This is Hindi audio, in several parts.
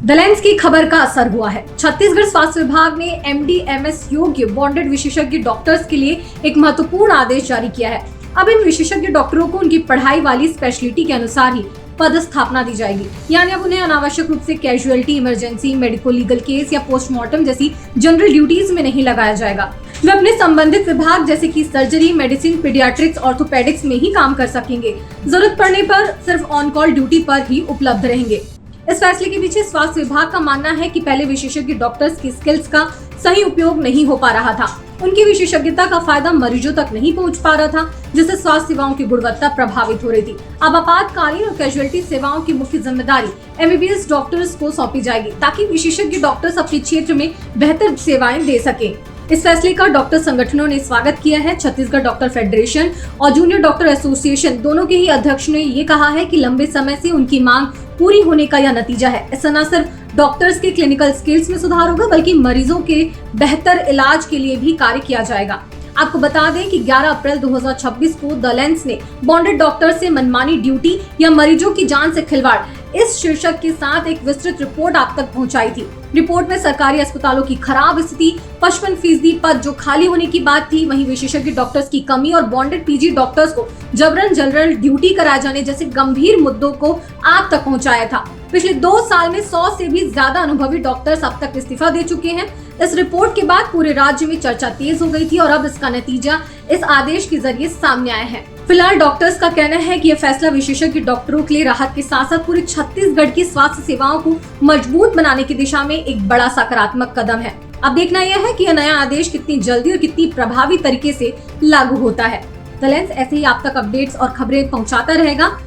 दलेंस की खबर का असर हुआ है। छत्तीसगढ़ स्वास्थ्य विभाग ने एमडी-एमएस योग्य बॉन्डेड विशेषज्ञ डॉक्टर्स के लिए एक महत्वपूर्ण आदेश जारी किया है। अब इन विशेषज्ञ डॉक्टरों को उनकी पढ़ाई वाली स्पेशलिटी के अनुसार ही पदस्थापना दी जाएगी। यानी अब उन्हें अनावश्यक रूप से casualty, emergency, medico legal case या पोस्टमार्टम जैसी जनरल ड्यूटीज में नहीं लगाया जाएगा। वे अपने संबंधित विभाग जैसे कि सर्जरी, मेडिसिन, पीडियाट्रिक्स, ऑर्थोपेडिक्स में ही काम कर सकेंगे। जरूरत पड़ने पर सिर्फ ऑन कॉल ड्यूटी पर ही उपलब्ध रहेंगे। इस फैसले के पीछे स्वास्थ्य विभाग का मानना है कि पहले विशेषज्ञ डॉक्टर्स की स्किल्स का सही उपयोग नहीं हो पा रहा था। उनकी विशेषज्ञता का फायदा मरीजों तक नहीं पहुंच पा रहा था, जिससे स्वास्थ्य सेवाओं की गुणवत्ता प्रभावित हो रही थी। अब आपातकालीन और कैजुअलिटी सेवाओं की मुख्य जिम्मेदारी एमबीबीएस डॉक्टर्स को सौंपी जाएगी, ताकि विशेषज्ञ डॉक्टर्स अपने क्षेत्र में बेहतर सेवाएं दे सकें। इस फैसले का डॉक्टर संगठनों ने स्वागत किया है। छत्तीसगढ़ डॉक्टर फेडरेशन और जूनियर डॉक्टर एसोसिएशन दोनों के ही अध्यक्ष ने ये कहा है कि लंबे समय से उनकी मांग पूरी होने का यह नतीजा है। इससे न सिर्फ डॉक्टर्स के क्लिनिकल स्किल्स में सुधार होगा, बल्कि मरीजों के बेहतर इलाज के लिए भी कार्य किया जाएगा। आपको बता दें कि 11 अप्रैल 2026 को दलेंस ने बॉन्डेड डॉक्टर से मनमानी ड्यूटी या मरीजों की जान से खिलवाड़ इस शीर्षक के साथ एक विस्तृत रिपोर्ट आप तक पहुंचाई थी। रिपोर्ट में सरकारी अस्पतालों की खराब स्थिति, 55% पद जो खाली होने की बात थी, वहीं विशेषज्ञ डॉक्टर्स की कमी और बॉन्डेड पीजी डॉक्टर्स को जबरन जनरल ड्यूटी कराए जाने जैसे गंभीर मुद्दों को आप तक पहुंचाया था। पिछले 2 साल में 100 से भी ज्यादा अनुभवी डॉक्टर्स अब तक इस्तीफा दे चुके हैं। इस रिपोर्ट के बाद पूरे राज्य में चर्चा तेज हो गई थी और अब इसका नतीजा इस आदेश के जरिए सामने आया है। फिलहाल डॉक्टर्स का कहना है कि यह फैसला विशेषज्ञ डॉक्टरों के लिए राहत के साथ साथ पूरे छत्तीसगढ़ की स्वास्थ्य सेवाओं को मजबूत बनाने की दिशा में एक बड़ा सकारात्मक कदम है। अब देखना यह है कि यह नया आदेश कितनी जल्दी और कितनी प्रभावी तरीके से लागू होता है। दलेंस ऐसे ही आप तक अपडेट्स और खबरें पहुंचाता रहेगा।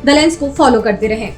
दलेंस को फॉलो करते रहें।